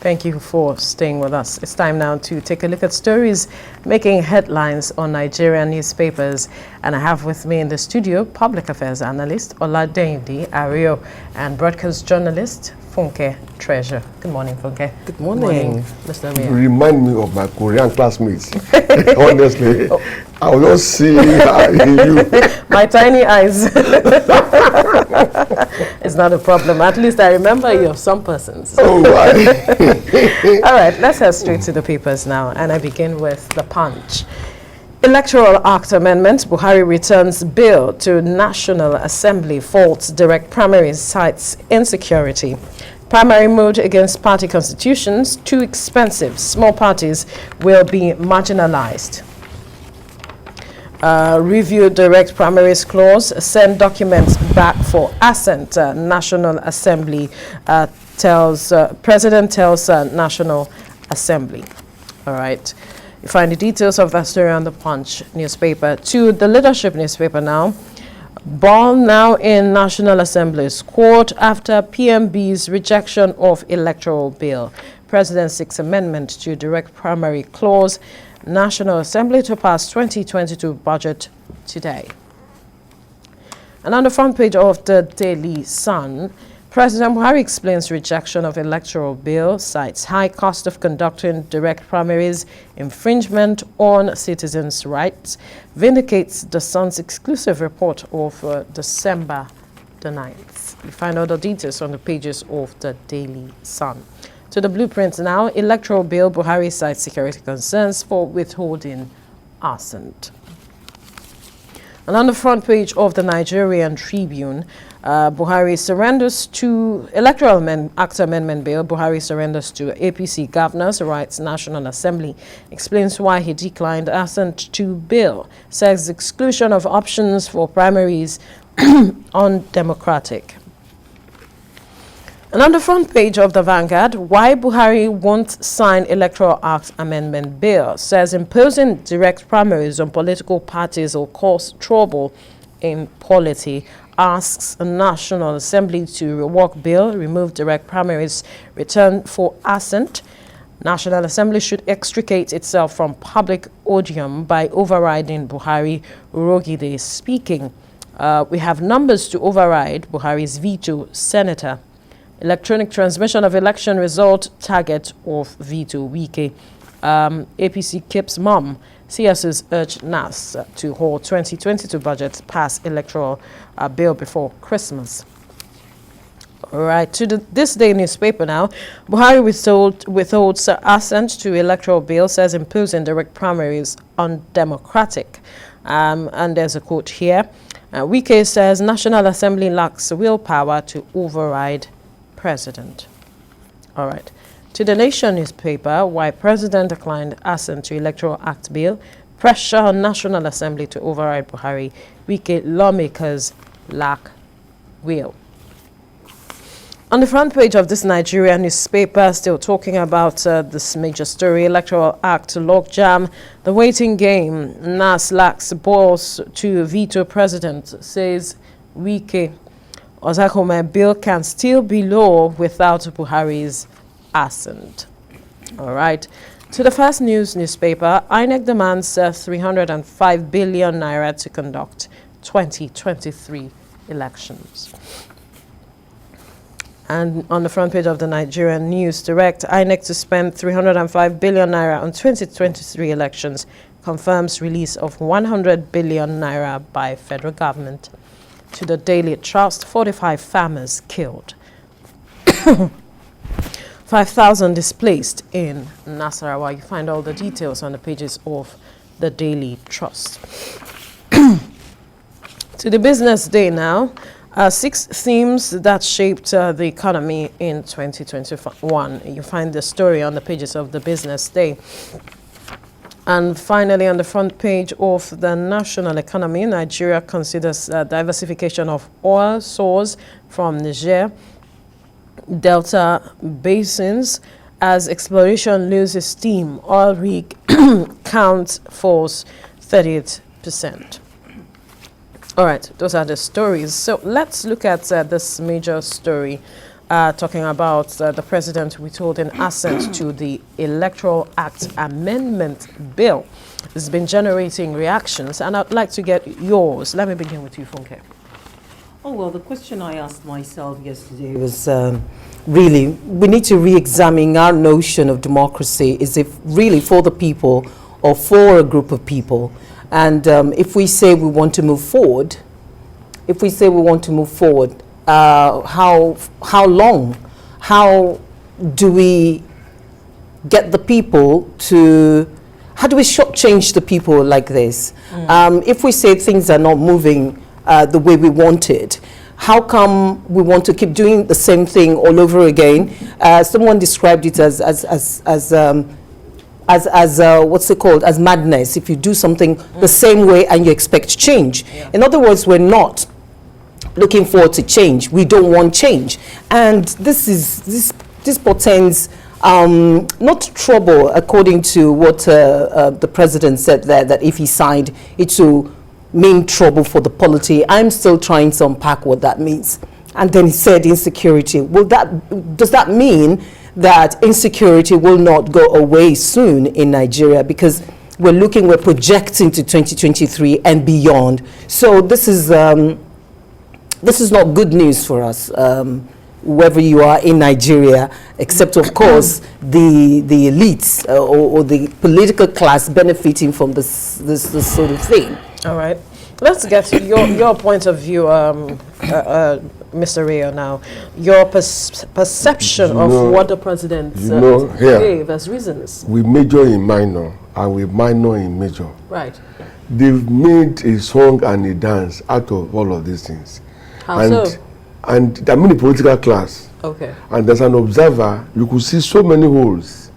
Thank you for staying with us. It's time now to take a look at stories making headlines on Nigerian newspapers. And I have with me in the studio Public Affairs Analyst Oladeinde Ariyo and broadcast journalist Funke Treasure. Good morning, Funke. Good morning. Mr. Mayor. You remind me of my Korean classmates. Honestly, I will not see you. My tiny eyes. It's not a problem. At least I remember you of some persons. Oh, why? All right, let's head straight to the papers now. And I begin with the Punch. Electoral Act Amendment, Buhari returns bill to National Assembly, faults direct primaries, cites insecurity. Primary mode against party constitutions, too expensive. Small parties will be marginalized. Review direct primaries clause, send documents back for assent. National Assembly President tells National Assembly. All right. You find the details of that story on the Punch newspaper. To the Leadership newspaper now. Ball now in National Assembly's court after PMB's rejection of electoral bill. President seeks amendment to direct primary clause. National Assembly to pass 2022 budget today. And on the front page of the Daily Sun, President Buhari explains rejection of electoral bill, cites high cost of conducting direct primaries, infringement on citizens' rights, vindicates the Sun's exclusive report of December the 9th. You find all the details on the pages of the Daily Sun. To the blueprint now, electoral bill, Buhari cites security concerns for withholding assent. And on the front page of the Nigerian Tribune, Buhari surrenders to Electoral Act Amendment Bill. Buhari surrenders to APC governors, writes National Assembly, explains why he declined assent to bill, says exclusion of options for primaries undemocratic. And on the front page of the Vanguard, why Buhari won't sign Electoral Act Amendment Bill, says imposing direct primaries on political parties will cause trouble in polity, asks a National Assembly to rework bill, remove direct primaries, return for assent. National Assembly should extricate itself from public odium by overriding Buhari. Urogide speaking. We have numbers to override Buhari's veto, Senator. Electronic transmission of election result, target of veto. Wike. APC keeps mum. CSs urge NAS to hold 2022 budget pass electoral bill before Christmas. All right, to This Day newspaper now. Buhari withholds assent to electoral bill, says imposing direct primaries undemocratic. And there's a quote here. Wike says National Assembly lacks willpower to override President. All right. To the Nation newspaper, why President declined assent to Electoral Act Bill, pressure on National Assembly to override Buhari, Wike lawmakers lack will. On the front page of this Nigerian newspaper, still talking about this major story, Electoral Act logjam, the waiting game, NAS lacks balls to veto President, says Wike. Ozakome bill can still be law without Buhari's assent. All right. To the First News newspaper, INEC demands 305 billion naira to conduct 2023 elections. And on the front page of the Nigerian News Direct, INEC to spend 305 billion naira on 2023 elections, confirms release of 100 billion naira by federal government. To the Daily Trust, 45 farmers killed. 5,000 displaced in Nasarawa. You find all the details on the pages of the Daily Trust. To the Business Day now, 6 themes that shaped the economy in 2021. You find the story on the pages of the Business Day. And finally, on the front page of the national economy, Nigeria considers diversification of oil source from Niger, Delta basins as exploration loses steam. Oil rig count falls 38%. All right, those are the stories. So let's look at this major story. talking about the president withholding assent to the Electoral Act Amendment Bill. It's been generating reactions, and I'd like to get yours. Let me begin with you, Funke. Oh, well, the question I asked myself yesterday was really, we need to re-examine our notion of democracy. Is it really for the people or for a group of people? And if we say we want to move forward, how long? How do we get the people to, how do we shortchange the people like this? If we say things are not moving the way we want it, how come we want to keep doing the same thing all over again? Someone described it as what's it called? As madness. If you do something the same way and you expect change. Yeah. In other words, we're not looking forward to change. We don't want change, and this portends not trouble, according to what the president said there, that if he signed, it will mean trouble for the polity. I'm still trying to unpack what that means. And then he said insecurity. Does that mean that insecurity will not go away soon in Nigeria? Because we're projecting to 2023 and beyond. So this is not good news for us, wherever you are in Nigeria, except of course the elites or the political class benefiting from this sort of thing. All right, let's get to your point of view, Mr. Ariyo. Now, your perception of what the president gave as reasons. We major in minor and we minor in major. Right. They've made a song and a dance out of all of these things. How and, so? And they're in the political class. Okay. And as an observer, you could see so many holes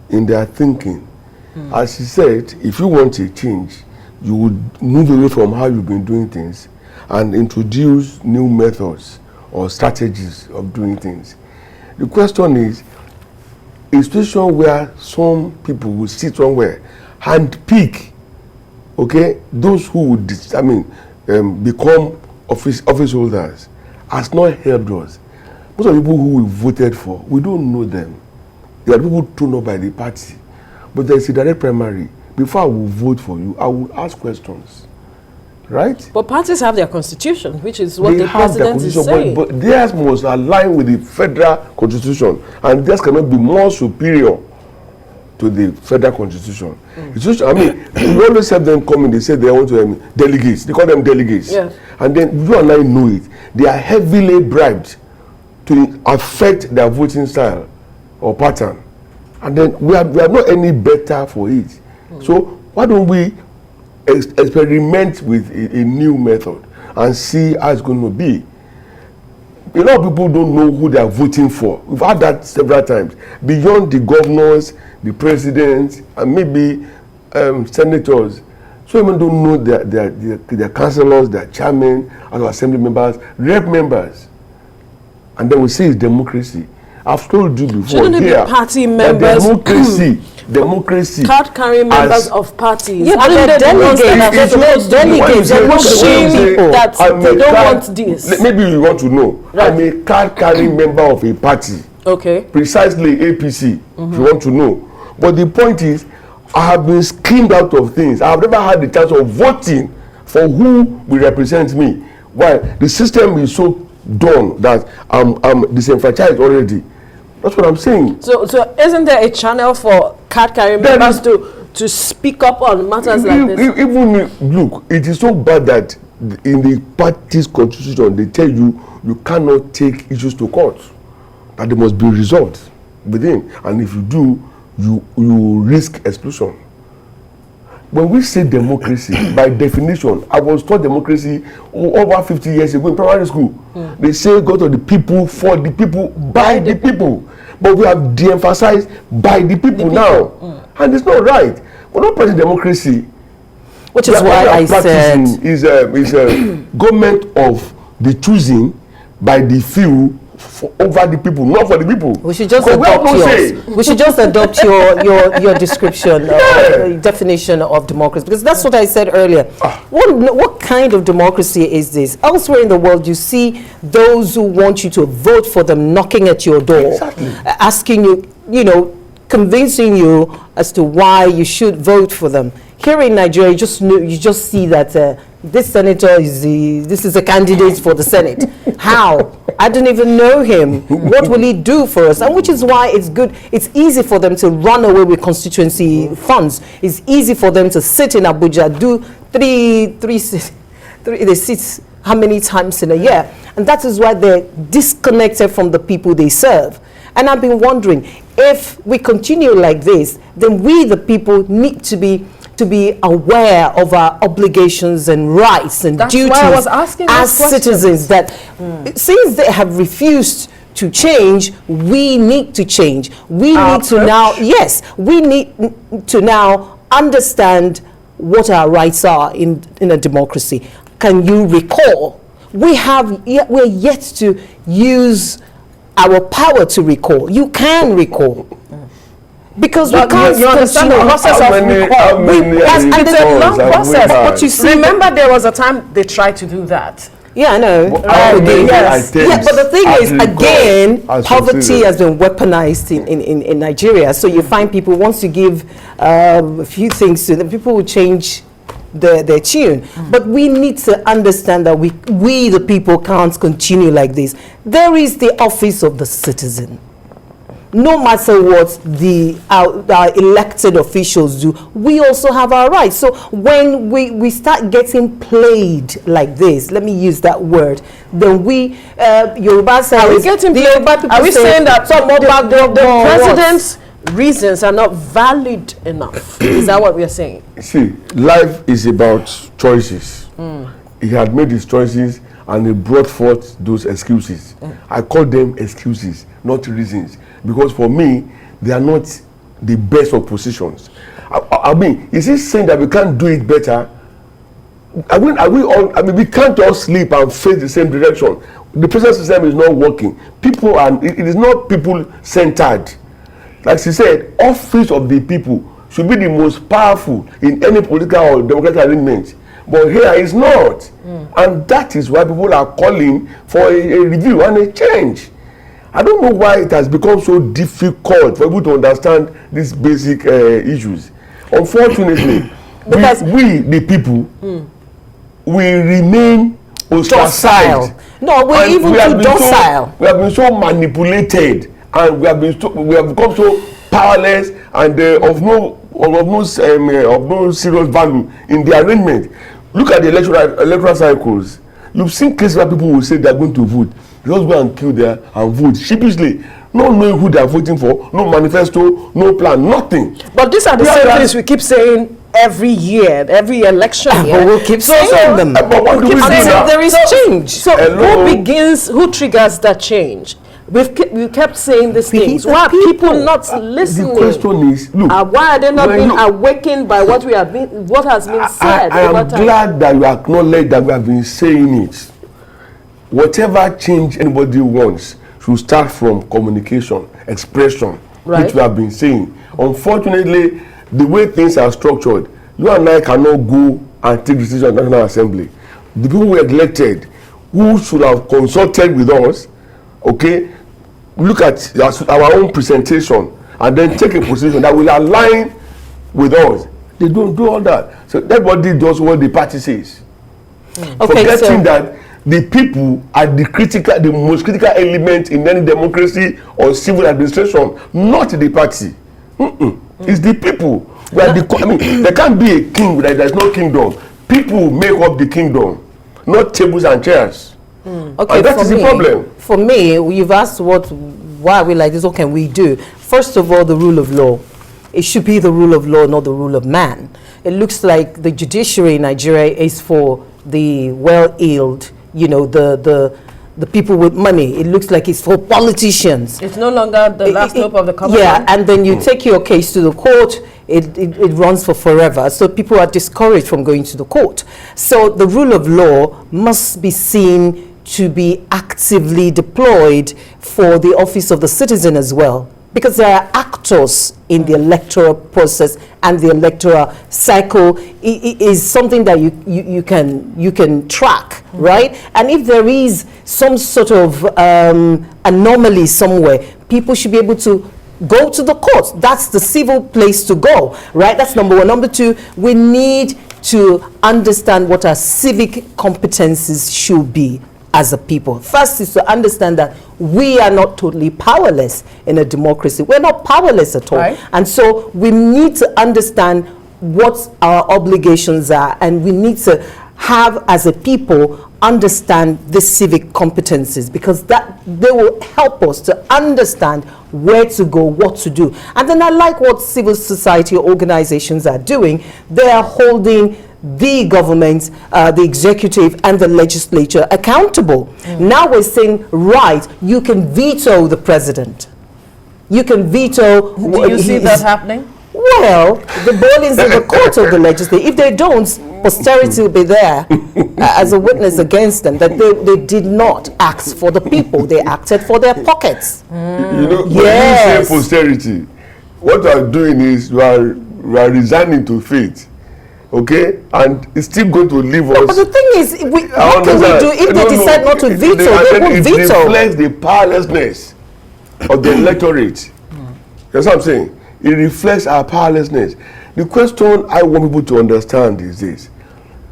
in their thinking. As he said, if you want a change, you would move away from how you've been doing things and introduce new methods or strategies of doing things. The question is, a situation where some people will sit somewhere and pick, okay, those who would become office holders, has not helped us. Most of the people who we voted for, we don't know them. They are people thrown up by the party. But there is a direct primary. Before I will vote for you, I will ask questions. Right? But parties have their constitution, which is what the president is saying. But theirs must align with the federal constitution, and theirs cannot be more superior to the federal constitution. It's just, I mean, we always have them come in, they say they want to delegates. They call them delegates. Yes. And then you and I know it. They are heavily bribed to affect their voting style or pattern. And then we are not any better for it. So why don't we experiment with a new method and see how it's going to be? A lot of people don't know who they are voting for. We've had that several times. Beyond the governors, the presidents, and maybe senators. So even don't know their councillors, their chairmen, other assembly members, rep members. And then we say it's democracy. I've told you before. Shouldn't it be party members? Democracy. Card-carrying members of parties. Yeah, but they're delegates. They're not people that they don't want this. Maybe you want to know. Right. I'm a card-carrying member of a party. Okay. Precisely APC, if you want to know. But the point is, I have been schemed out of things. I have never had the chance of voting for who will represent me. Why? The system is so done that I'm disenfranchised already. That's what I'm saying. So isn't there a channel for card-carrying members to speak up on matters like this? Even look, it is so bad that in the party's constitution they tell you cannot take issues to court, that they must be resolved within, and if you do, you risk expulsion. When we say democracy, by definition, I was taught democracy over 50 years ago in primary school. They say go to the people, for the people, by the people. But we have de-emphasized by the people now. And it's not right. We're not practicing democracy. Which is why I said is a government of the choosing by the few over the people, not for the people. We should just Because we have adopt no yours. say. We should just adopt your description, definition of democracy, because that's what I said earlier. What kind of democracy is this? Elsewhere in the world, you see those who want you to vote for them knocking at your door, asking you, convincing you as to why you should vote for them. Here in Nigeria, you just see that this senator this is a candidate for the Senate. How? I don't even know him. What will he do for us? And which is why it's good. It's easy for them to run away with constituency funds. It's easy for them to sit in Abuja, do they sit how many times in a year? And that is why they're disconnected from the people they serve. And I've been wondering, if we continue like this, then we, the people, need to be aware of our obligations and rights and duties why I was asking as citizens, that since they have refused to change, we need to change. We need to now, we need to now understand what our rights are in a democracy. Can you recall? We're yet to use our power to recall. You can recall. Because we can't understand the process of recall. It's a long process. But you see, remember there was a time they tried to do that. Yeah, I know. But the thing is, again, poverty has been weaponized in Nigeria. So you find people, once you give a few things to them, people will change their tune. But we need to understand that we the people can't continue like this. There is the office of the citizen. No matter what our elected officials do, we also have our rights. So when we start getting played like this, let me use that word, then Yoruba says, are we getting played? Are we saying that the president's reasons are not valid enough? Is that what we are saying? See, life is about choices. He had made his choices and he brought forth those excuses. I call them excuses, not reasons. Because for me, they are not the best of positions. I mean, is he saying that we can't do it better? We can't all sleep and face the same direction. The present system is not working. It is not people-centered. Like she said, office of the people should be the most powerful in any political or democratic arrangement. But here it's not. And that is why people are calling for a review and a change. I don't know why it has become so difficult for people to understand these basic issues. Unfortunately, we the people, we remain ostracized. No, we're even too docile. We have been so manipulated, and we have become so powerless and of no serious value in the arrangement. Look at the electoral cycles. You've seen cases where people will say they are going to vote. Just go and kill there and vote sheepishly, not knowing who they are voting for, no manifesto, no plan, nothing. But these are the same things we keep saying every year, every election year. But we'll keep saying them. But what do we do now? There is change. So who triggers that change? We kept saying these things. Why are people not listening? The question is, look, why are they not being awakened by what has been said? I am glad that you acknowledge that we have been saying it. Whatever change anybody wants should start from communication, expression, which we have been saying. Unfortunately, the way things are structured, you and I cannot go and take decisions at the National Assembly. The people who were elected, who should have consulted with us, okay, look at our own presentation and then take a position that will align with us. They don't do all that. So everybody does what the party says. Forgetting that the people are the most critical element in any democracy or civil administration, not the party. It's the people. There can't be a king where there's no kingdom. People make up the kingdom, not tables and chairs. Okay, and that is the problem. For me, you've asked why are we like this? What can we do? First of all, the rule of law. It should be the rule of law, not the rule of man. It looks like the judiciary in Nigeria is for the well-heeled, the people with money. It looks like it's for politicians. It's no longer the last hope of the common man. And then you take your case to the court, it runs for forever. So people are discouraged from going to the court. So the rule of law must be seen to be actively deployed for the office of the citizen as well, because there are actors in the electoral process, and the electoral cycle is something that you can track, right? And if there is some sort of anomaly somewhere, people should be able to go to the courts. That's the civil place to go, right? That's number one. Number two, we need to understand what our civic competencies should be as a people. First is to understand that we are not totally powerless in a democracy. We're not powerless at all. Right. And so we need to understand what our obligations are, and we need to have, as a people, understand the civic competencies, because that they will help us to understand where to go, what to do. And then I like what civil society organizations are doing. They are holding the government, the executive and the legislature accountable. Now we're saying, right, you can veto the president. You can veto. Do you see that happening? Well, the ball is in the court of the legislature. If they don't, posterity will be there as a witness against them that they did not act for the people. They acted for their pockets. You know, Yes. when you say posterity, what you are doing is you are resigning to fate. Okay, and it's still going to leave us. But the thing is, what can we do if they decide not to veto? They won't veto. It reflects the powerlessness of the electorate. That's what I'm saying. It reflects our powerlessness. The question I want people to understand is this: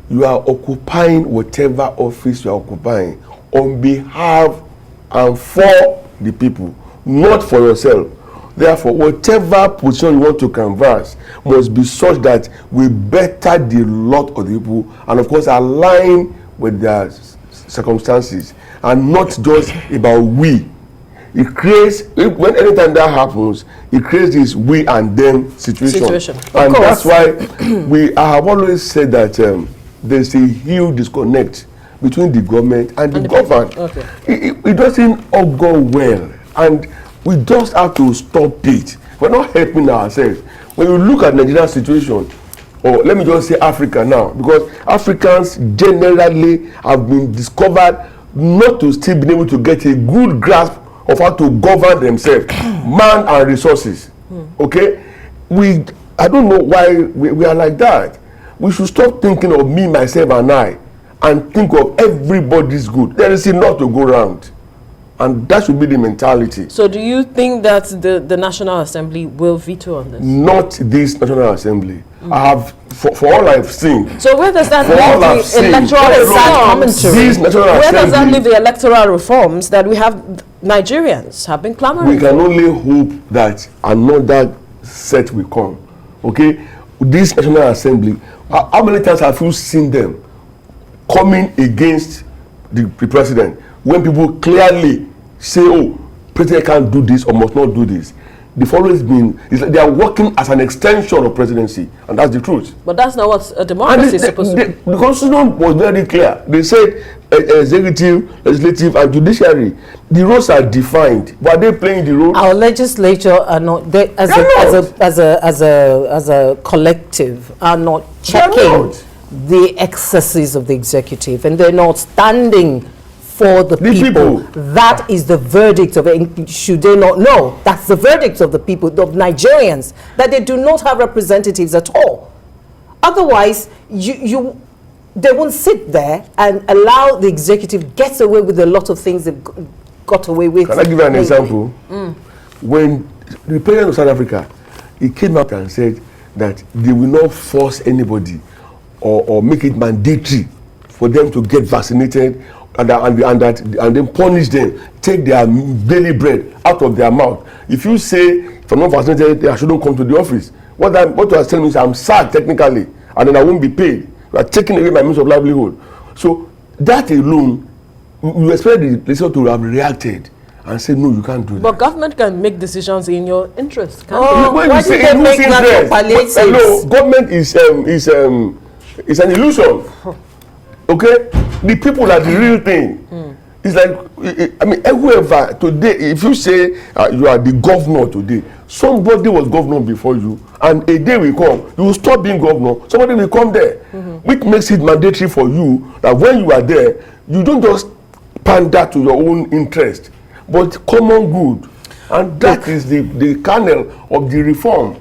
you are occupying whatever office you are occupying on behalf and for the people, not for yourself. Therefore, whatever position you want to canvass must be such that we better the lot of the people, and of course align with their circumstances, and not just about we. It creates, when anytime that happens, it creates this we and them situation. And that's why I have always said that there's a huge disconnect between the government and the governed. Okay. It doesn't all go well, and we just have to stop it. We're not helping ourselves. When you look at Nigerian situation, or let me just say Africa now, because Africans generally have been discovered not to still be able to get a good grasp of how to govern themselves, man and resources. Okay? I don't know why we are like that. We should stop thinking of me, myself, and I, and think of everybody's good. There is enough to go around. And that should be the mentality. So do you think that the National Assembly will veto on this? Not this National Assembly. I have, for all I've seen. So where does that leave the electoral reforms? This National Assembly, where does that leave the electoral reforms that we have Nigerians have been clamoring for? We can only hope that another set will come. Okay? This National Assembly, how many times have you seen them coming against the president when people clearly say, oh, president can't do this or must not do this? They've always been, it's like they are working as an extension of presidency, and that's the truth. But that's not what a democracy is supposed to be. The constitution was very clear. They said executive, legislative, and judiciary. The roles are defined. But are they playing the role? Our legislature are not, they, as a collective, are not checking the excesses of the executive, and they're not standing for the people. That is the verdict of it. Should they not know? That's the verdict of the people, of Nigerians, that they do not have representatives at all. Otherwise, they won't sit there and allow the executive get away with a lot of things they've got away with. Can I give you an example? When the president of South Africa, he came out and said that they will not force anybody or make it mandatory for them to get vaccinated, and then punish them, take their daily bread out of their mouth. If you say, if I'm not vaccinated, I shouldn't come to the office, what you are telling me is I'm sad technically, and then I won't be paid. You are taking away my means of livelihood. So that alone, you expect the legislature to have reacted and say, no, you can't do that. But government can make decisions in your interest, can't why did they make that for palliatives? Hello, government is an illusion. Okay, the people are the real thing. It's like, I mean, whoever today, if you say you are the governor today, somebody was governor before you, and a day will come, you will stop being governor, somebody will come there, which makes it mandatory for you that when you are there, you don't just pander to your own interest, but common good. And that is the kernel of the reform.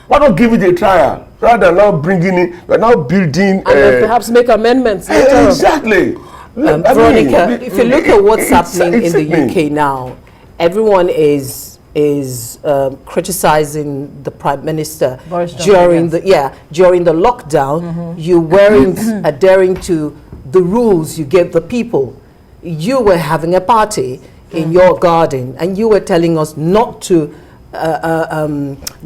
Why not give it a trial rather than now bringing in, we're now building and then perhaps make amendments later. Exactly. Veronica, if you look at what's happening in the UK now, everyone is criticizing the Prime Minister during the lockdown. You weren't adhering to the rules you gave the people. You were having a party in your garden, and you were telling us not to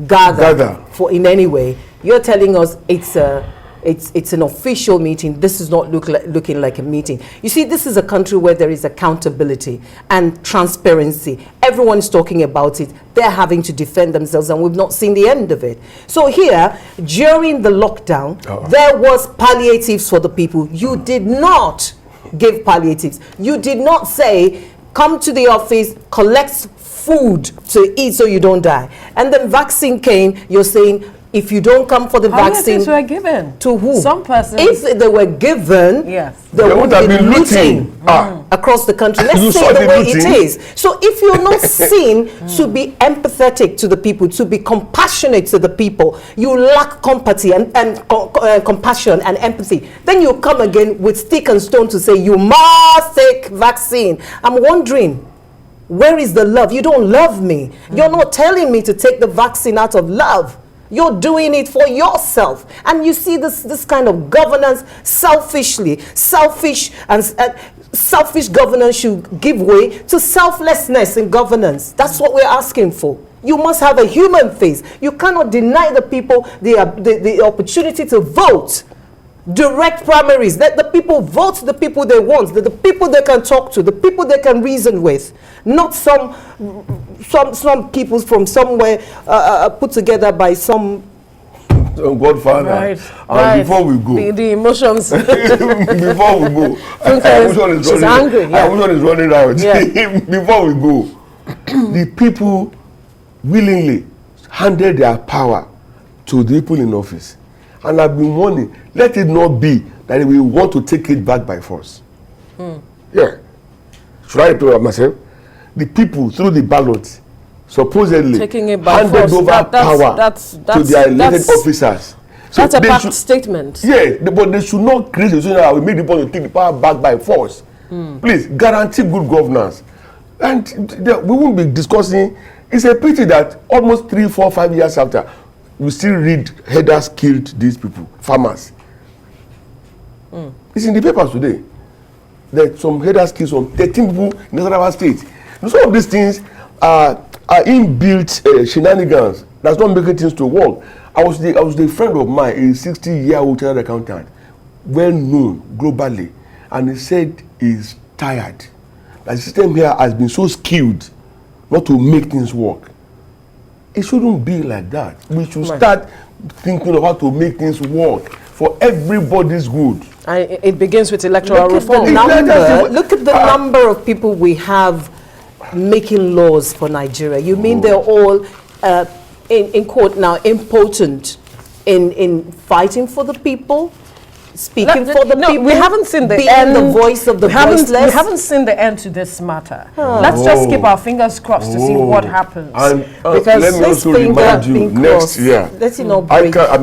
gather for in any way. You're telling us it's an official meeting. This is not looking like a meeting. You see, this is a country where there is accountability and transparency. Everyone is talking about it. They're having to defend themselves, and we've not seen the end of it. So here, during the lockdown, there was palliatives for the people. You did not give palliatives. You did not say, come to the office, collect food to eat so you don't die. And then vaccine came, you're saying, if you don't come for the vaccine, were given to who? Some persons. If they were given, yes, there would have been looting across the country. Let's say the way it is. So if you're not seen to be empathetic to the people, to be compassionate to the people, you lack compassion and empathy. Then you come again with stick and stone to say you must take vaccine. I'm wondering, where is the love? You don't love me. You're not telling me to take the vaccine out of love. You're doing it for yourself. And you see this kind of governance selfish governance should give way to selflessness in governance. That's what we're asking for. You must have a human face. You cannot deny the people the opportunity to vote. Direct primaries. Let the people vote the people they want, the people they can talk to, the people they can reason with. Not some people from somewhere put together by some godfather. Right. Before we go, the emotions. before we go, she's angry. Yeah. Emotion is running out. Yeah. Before we go, the people willingly handed their power to the people in office, and I've been warning. Let it not be that we want to take it back by force. Yeah. Should I tell myself? The people through the ballot supposedly handed over power to their elected officers. So that's a packed statement. Yeah, but they should not create a situation that will make the people take the power back by force. Please guarantee good governance. And we won't be discussing. It's a pity that almost 3, 4, 5 years after, we still read headers killed these people, farmers. It's in the papers today that some headers killed some 13 people in the other state. Some of these things are inbuilt shenanigans. That's not making things to work. I was the friend of mine, a 60-year-old chartered accountant, well known globally, and he said he's tired. The system here has been so skilled not to make things work. It shouldn't be like that. We should start thinking of how to make things work for everybody's good. And it begins with electoral reform. Look at the number of people we have making laws for Nigeria. You mean they're all in court now, impotent in fighting for the people, speaking for the people? We haven't seen the being end. The voice of the voiceless. We haven't seen the end to this matter. Let's just keep our fingers crossed to see what happens. And because let me also remind you, next year,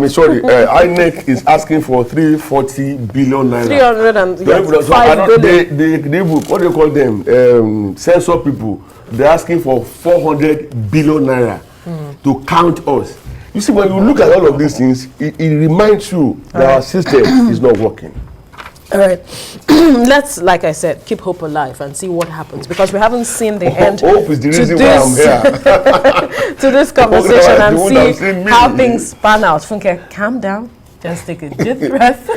INEC is asking for 340 billion naira. 305 billion. What do you call them? Censor people. They're asking for 400 billion naira to count us. You see, when you look at all of these things, it reminds you that our system is not working. All right. Let's, like I said, keep hope alive and see what happens, because we haven't seen the end hope is the reason why I'm here. to this conversation and see how things pan out. Funke, calm down. Just take a deep breath.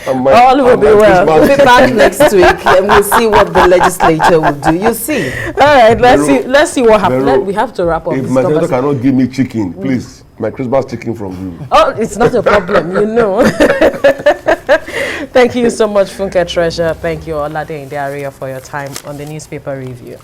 All will be well. We'll be back next week and we'll see what the legislature will do. You see. All right, let's see what happens. We have to wrap up if this my conversation. cannot give me chicken, please, my Christmas chicken from you. Oh, it's not a problem, you know. Thank you so much, Funke Treasure. Thank you, Oladeinde Ariyo, for your time on the newspaper review.